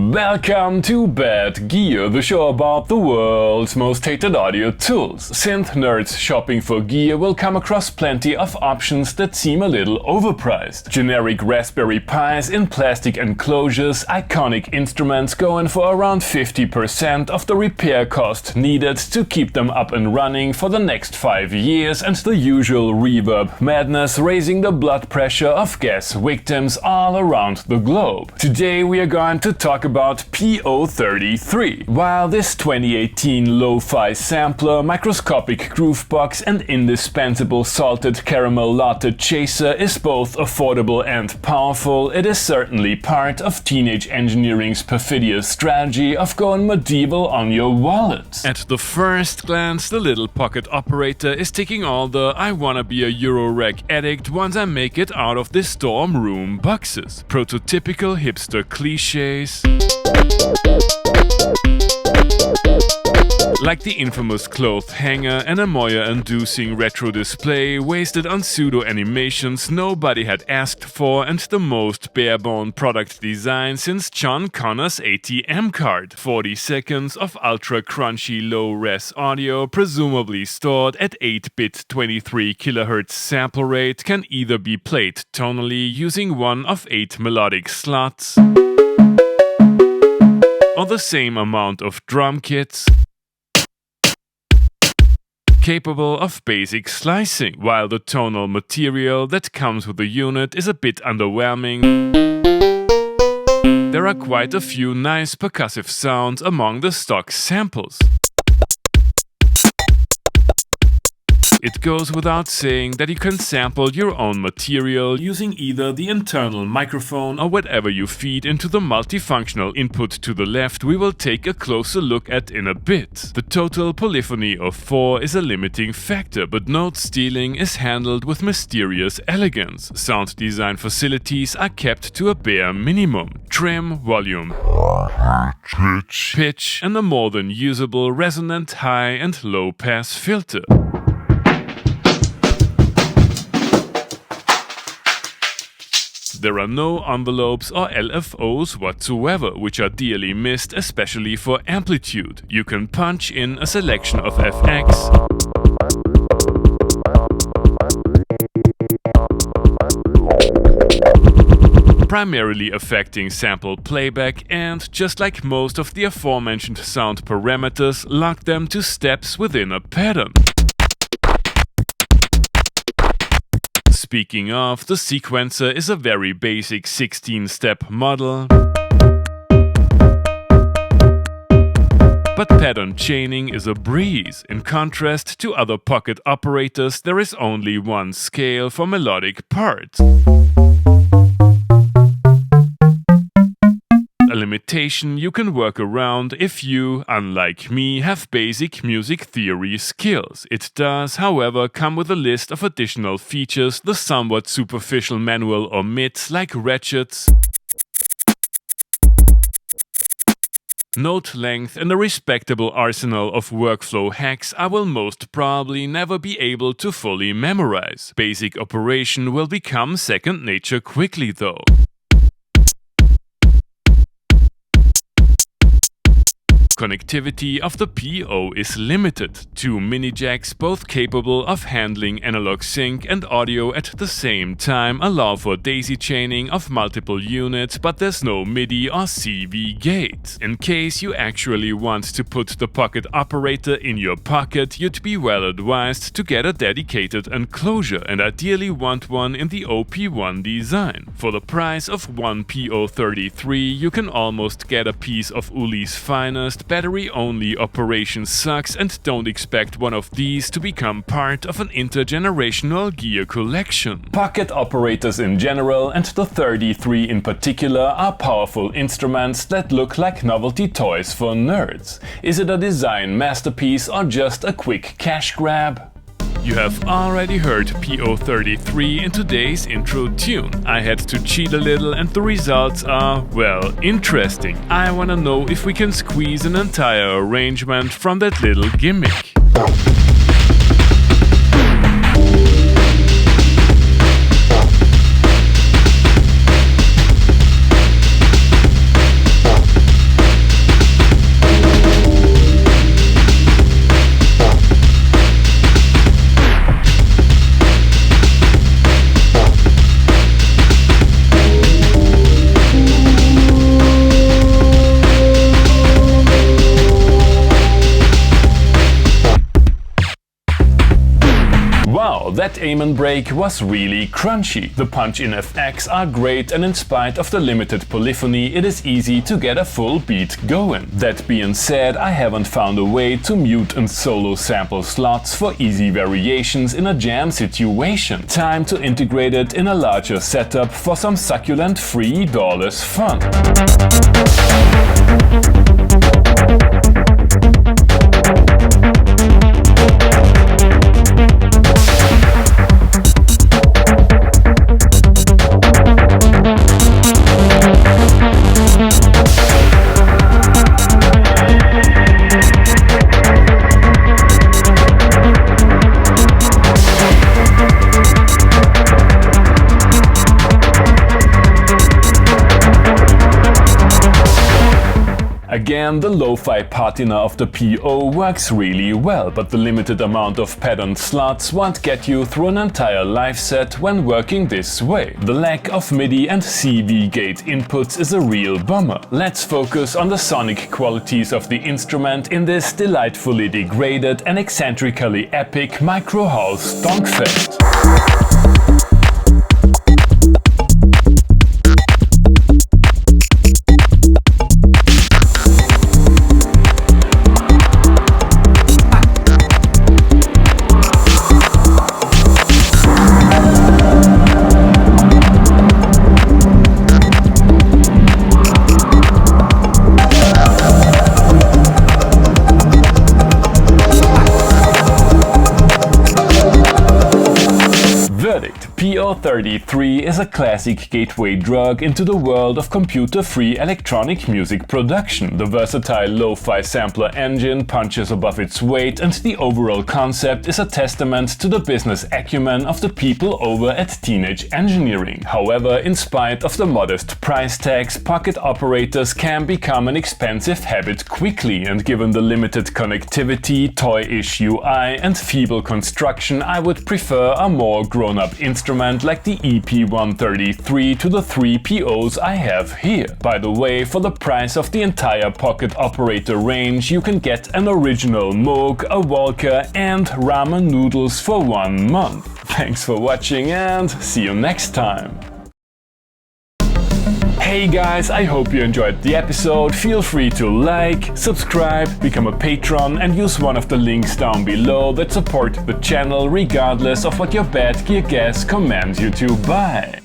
Welcome to Bad Gear, the show about the world's most hated audio tools. Synth nerds shopping for gear will come across plenty of options that seem a little overpriced. Generic Raspberry Pis in plastic enclosures, iconic instruments going for around 50% of the repair cost needed to keep them up and running for the next 5 years, and the usual reverb madness raising the blood pressure of gas victims all around the globe. Today we are going to talk about PO33. While this 2018 lo-fi sampler, microscopic groovebox and indispensable salted caramel latte chaser is both affordable and powerful, it is certainly part of teenage engineering's perfidious strategy of going medieval on your wallet. At the first glance, the little pocket operator is ticking all the I wanna be a Eurorack addict once I make it out of this dorm room boxes. Prototypical hipster cliches, like the infamous cloth hanger and a Moya-inducing retro display wasted on pseudo-animations nobody had asked for, and the most bare-bone product design since John Connor's ATM card. 40 seconds of ultra-crunchy low-res audio, presumably stored at 8-bit 23 kHz sample rate, can either be played tonally using one of 8 melodic slots, or the same amount of drum kits, capable of basic slicing, while the tonal material that comes with the unit is a bit underwhelming. There are quite a few nice percussive sounds among the stock samples. It goes without saying that you can sample your own material using either the internal microphone or whatever you feed into the multifunctional input to the left we will take a closer look at in a bit. The total polyphony of 4 is a limiting factor, but note stealing is handled with mysterious elegance. Sound design facilities are kept to a bare minimum. Trim, volume, pitch, and a more than usable resonant high and low pass filter. There are no envelopes or LFOs whatsoever, which are dearly missed, especially for amplitude. You can punch in a selection of FX, primarily affecting sample playback, and, just like most of the aforementioned sound parameters, lock them to steps within a pattern. Speaking of, the sequencer is a very basic 16-step model, but pattern chaining is a breeze. In contrast to other pocket operators, there is only one scale for melodic parts. A limitation you can work around if you, unlike me, have basic music theory skills. It does, however, come with a list of additional features the somewhat superficial manual omits, like ratchets, note length, and a respectable arsenal of workflow hacks I will most probably never be able to fully memorize. Basic operation will become second nature quickly though. Connectivity of the PO is limited. 2 mini jacks, both capable of handling analog sync and audio at the same time, allow for daisy chaining of multiple units, but there's no MIDI or CV gate. In case you actually want to put the pocket operator in your pocket, you'd be well advised to get a dedicated enclosure, and ideally want one in the OP1 design. For the price of one PO33, you can almost get a piece of Uli's finest. Battery-only operation sucks, and don't expect one of these to become part of an intergenerational gear collection. Pocket operators in general, and the 33 in particular, are powerful instruments that look like novelty toys for nerds. Is it a design masterpiece or just a quick cash grab? You have already heard PO33 in today's intro tune. I had to cheat a little and the results are, well, interesting. I wanna know if we can squeeze an entire arrangement from that little gimmick. that Amen break was really crunchy. The punch-in FX are great, and in spite of the limited polyphony, it is easy to get a full beat going. That being said, I haven't found a way to mute and solo sample slots for easy variations in a jam situation. Time to integrate it in a larger setup for some succulent free doorless fun. Again, the lo-fi patina of the PO works really well, but the limited amount of patterned slots won't get you through an entire live set when working this way. The lack of MIDI and CV gate inputs is a real bummer. Let's focus on the sonic qualities of the instrument in this delightfully degraded and eccentrically epic MicroHouse stonkfest. PO33 is a classic gateway drug into the world of computer-free electronic music production. The versatile lo-fi sampler engine punches above its weight, and the overall concept is a testament to the business acumen of the people over at Teenage Engineering. However, in spite of the modest price tags, pocket operators can become an expensive habit quickly, and given the limited connectivity, toy-ish UI and feeble construction, I would prefer a more grown-up instrument like the EP133 to the 3 POs I have here. By the way, for the price of the entire pocket operator range, you can get an original Moog, a Walker and ramen noodles for 1 month. Thanks for watching and see you next time! Hey guys, I hope you enjoyed the episode. Feel free to like, subscribe, become a patron and use one of the links down below that support the channel regardless of what your bad gear gas commands you to buy.